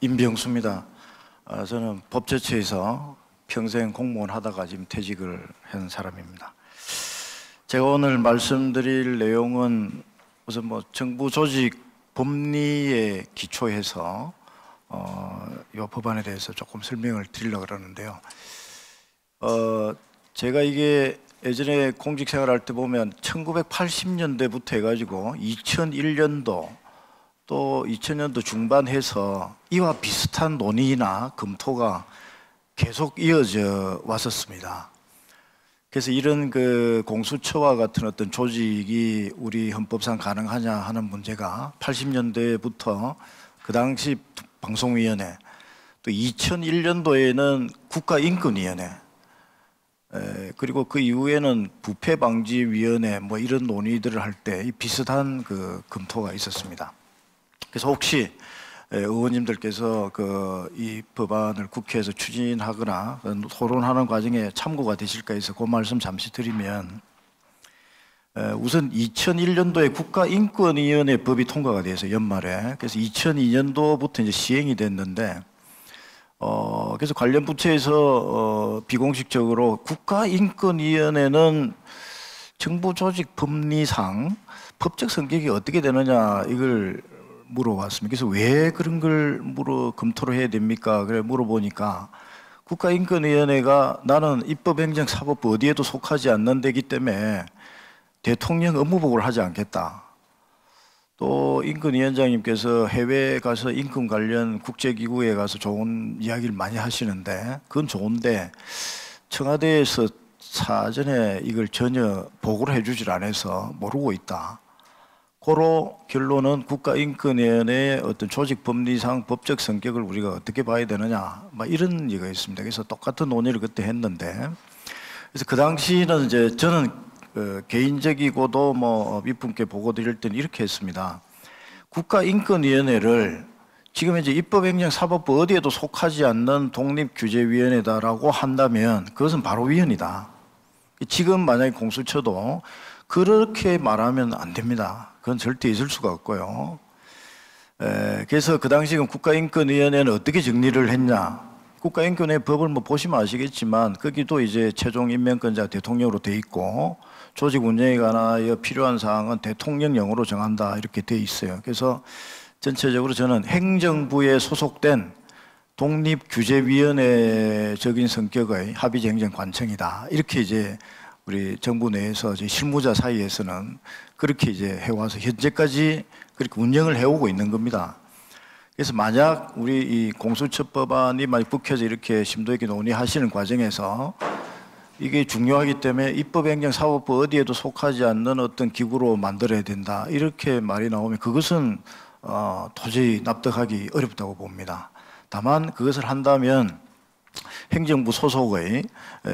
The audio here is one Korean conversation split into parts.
임병수입니다. 저는 법제처에서 평생 공무원 하다가 지금 퇴직을 한 사람입니다. 제가 오늘 말씀드릴 내용은 우선 정부 조직 법리에 기초해서 이 법안에 대해서 조금 설명을 드리려고 그러는데요. 제가 이게 예전에 공직 생활할 때 보면 1980년대부터 해가지고 2001년도 또 2000년도 중반해서 이와 비슷한 논의나 검토가 계속 이어져 왔었습니다. 그래서 이런 공수처와 같은 어떤 조직이 우리 헌법상 가능하냐 하는 문제가 80년대부터 그 당시 방송위원회, 또 2001년도에는 국가인권위원회, 그리고 그 이후에는 부패방지위원회 이런 논의들을 할 때 비슷한 검토가 있었습니다. 그래서 혹시 의원님들께서 이 법안을 국회에서 추진하거나 토론하는 과정에 참고가 되실까 해서 그 말씀 잠시 드리면, 우선 2001년도에 국가인권위원회 법이 통과가 돼서 연말에, 그래서 2002년도부터 이제 시행이 됐는데, 그래서 관련 부처에서 비공식적으로 국가인권위원회는 정부 조직 법리상 법적 성격이 어떻게 되느냐 이걸 물어봤습니다. 그래서 왜 그런 걸 검토를 해야 됩니까? 그래 물어보니까 국가인권위원회가 나는 입법행정사법부 어디에도 속하지 않는 데기 때문에 대통령 업무보고를 하지 않겠다. 또 인권위원장님께서 해외에 가서 인권 관련 국제기구에 가서 좋은 이야기를 많이 하시는데 그건 좋은데 청와대에서 사전에 이걸 전혀 보고를 해주질 않아서 모르고 있다. 고로 결론은 국가인권위원회의 어떤 조직 법리상 법적 성격을 우리가 어떻게 봐야 되느냐 이런 얘기가 있습니다. 그래서 똑같은 논의를 그때 했는데, 그래서 그 당시는 이제 저는 개인적이고도 윗분께 보고 드릴 때는 이렇게 했습니다. 국가인권위원회를 지금 이제 입법행정사법부 어디에도 속하지 않는 독립규제위원회다라고 한다면 그것은 바로 위헌이다. 지금 만약에 공수처도 그렇게 말하면 안 됩니다. 그건 절대 있을 수가 없고요. 그래서 그 당시 국가인권위원회는 어떻게 정리를 했냐? 국가인권위원회 법을 보시면 아시겠지만 거기도 이제 최종 임명권자 대통령으로 돼 있고 조직 운영에 관하여 필요한 사항은 대통령령으로 정한다 이렇게 돼 있어요. 그래서 전체적으로 저는 행정부에 소속된 독립규제위원회적인 성격의 합의행정관청이다 이렇게 이제 우리 정부 내에서 실무자 사이에서는 그렇게 이제 해와서 현재까지 그렇게 운영을 해오고 있는 겁니다. 그래서 만약 우리 이 공수처법안이 만약 국회에서 이렇게 심도 있게 논의하시는 과정에서 이게 중요하기 때문에 입법행정사법부 어디에도 속하지 않는 어떤 기구로 만들어야 된다 이렇게 말이 나오면 그것은 도저히 납득하기 어렵다고 봅니다. 다만 그것을 한다면 행정부 소속의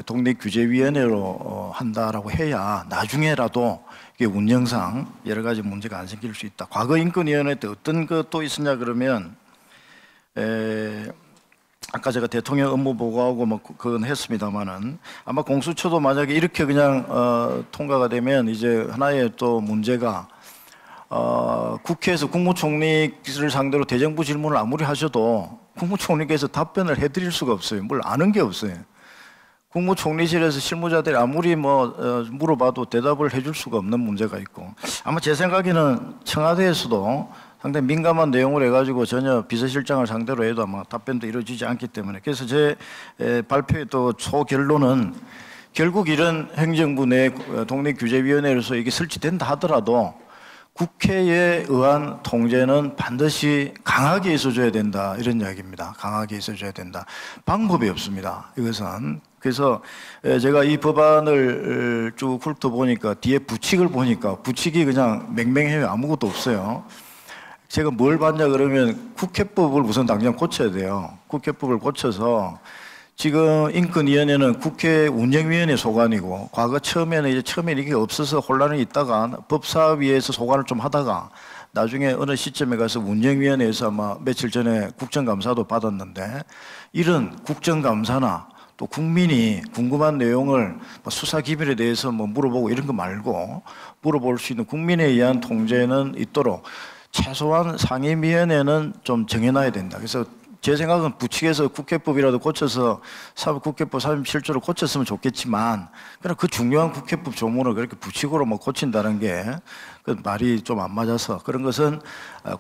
독립규제위원회로 한다라고 해야 나중에라도 이게 운영상 여러 가지 문제가 안 생길 수 있다. 과거 인권위원회 때 어떤 것도 있었냐 그러면 아까 제가 대통령 업무 보고하고 그건 했습니다만은 아마 공수처도 만약에 이렇게 그냥 통과가 되면 이제 하나의 또 문제가 국회에서 국무총리를 상대로 대정부 질문을 아무리 하셔도 국무총리께서 답변을 해드릴 수가 없어요. 뭘 아는 게 없어요. 국무총리실에서 실무자들이 아무리 물어봐도 대답을 해줄 수가 없는 문제가 있고, 아마 제 생각에는 청와대에서도 상당히 민감한 내용을 해가지고 전혀 비서실장을 상대로 해도 아마 답변도 이루어지지 않기 때문에, 그래서 제 발표의 또 소결론은 결국 이런 행정부 내 독립규제위원회로서 이게 설치된다 하더라도 국회에 의한 통제는 반드시 강하게 있어줘야 된다 이런 이야기입니다. 강하게 있어줘야 된다. 방법이 없습니다. 이것은. 그래서 제가 이 법안을 쭉 훑어보니까 뒤에 부칙을 보니까 부칙이 그냥 맹맹해요. 아무것도 없어요. 제가 뭘 봤냐 그러면 국회법을 우선 당장 고쳐야 돼요. 국회법을 고쳐서 지금 인권위원회는 국회 운영위원회 소관이고, 과거 처음에는 이게 없어서 혼란이 있다가 법사위에서 소관을 좀 하다가 나중에 어느 시점에 가서 운영위원회에서 아마 며칠 전에 국정감사도 받았는데, 이런 국정감사나 또 국민이 궁금한 내용을 수사 기밀에 대해서 물어보고 이런 거 말고 물어볼 수 있는 국민에 의한 통제는 있도록 최소한 상임위원회는 좀 정해놔야 된다. 그래서 제 생각은 부칙에서 국회법이라도 고쳐서 국회법 37조를 고쳤으면 좋겠지만 그냥 그 중요한 국회법 조문을 그렇게 부칙으로 뭐 고친다는 게 그 말이 좀 안 맞아서 그런 것은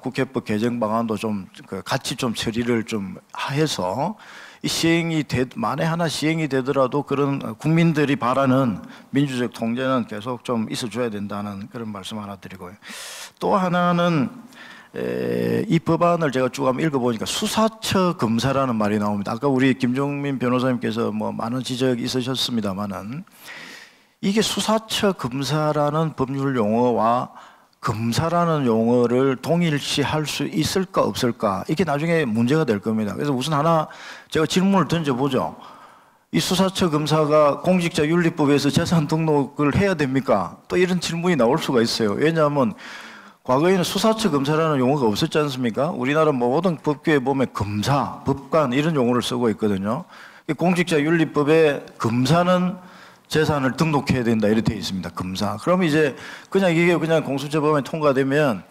국회법 개정 방안도 좀 같이 좀 처리를 좀 해서 만에 하나 시행이 되더라도 그런 국민들이 바라는 민주적 통제는 계속 좀 있어줘야 된다는 그런 말씀 하나 드리고요. 또 하나는 이 법안을 제가 쭉 한번 읽어보니까 수사처 검사라는 말이 나옵니다. 아까 우리 김종민 변호사님께서 뭐 많은 지적이 있으셨습니다만은 이게 수사처 검사라는 법률 용어와 검사라는 용어를 동일시할 수 있을까 없을까 이게 나중에 문제가 될 겁니다. 그래서 우선 하나 제가 질문을 던져보죠. 이 수사처 검사가 공직자윤리법에서 재산 등록을 해야 됩니까? 또 이런 질문이 나올 수가 있어요. 왜냐하면 과거에는 수사처 검사라는 용어가 없었지 않습니까? 우리나라 모든 법규에 보면 검사, 법관 이런 용어를 쓰고 있거든요. 공직자윤리법에 검사는 재산을 등록해야 된다 이렇게 되어 있습니다. 검사. 그럼 이제 이게 그냥 공수처 법안이 통과되면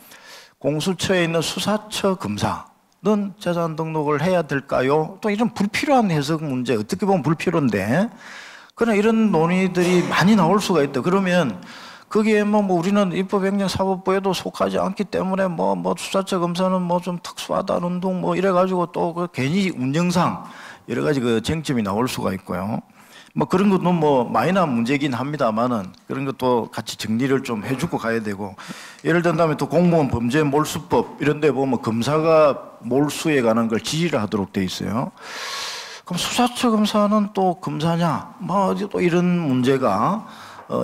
공수처에 있는 수사처 검사는 재산 등록을 해야 될까요? 또 이런 불필요한 해석 문제 어떻게 보면 불필요한데 그러나 이런 논의들이 많이 나올 수가 있다. 그러면 거기에 뭐 우리는 입법행정사법부에도 속하지 않기 때문에 뭐 수사처 검사는 뭐 좀 특수하다는 둥 뭐 이래가지고 또 괜히 운영상 여러 가지 그 쟁점이 나올 수가 있고요. 뭐 그런 것도 뭐 마이너한 문제긴 합니다만은 그런 것도 같이 정리를 좀 해주고 가야 되고 예를 든다면 또 공무원 범죄 몰수법 이런 데 보면 검사가 몰수에 관한 걸 지휘를 하도록 돼 있어요. 그럼 수사처 검사는 또 검사냐? 뭐 또 이런 문제가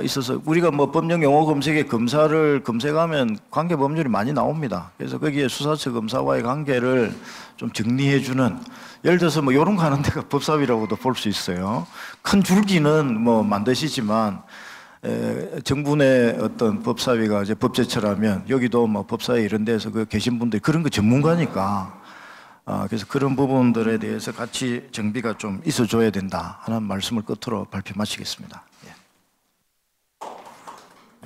있어서 우리가 뭐 법령 용어 검색에 검사를 검색하면 관계 법률이 많이 나옵니다. 그래서 거기에 수사처 검사와의 관계를 좀 정리해주는 예를 들어서 뭐 이런 거 하는 데가 법사위라고도 볼 수 있어요. 큰 줄기는 뭐 만드시지만 정부 내 어떤 법사위가 이제 법제처라면 여기도 뭐 법사위 이런 데서 계신 분들이 그런 거 전문가니까 그래서 그런 부분들에 대해서 같이 정비가 좀 있어줘야 된다 하는 말씀을 끝으로 발표 마치겠습니다.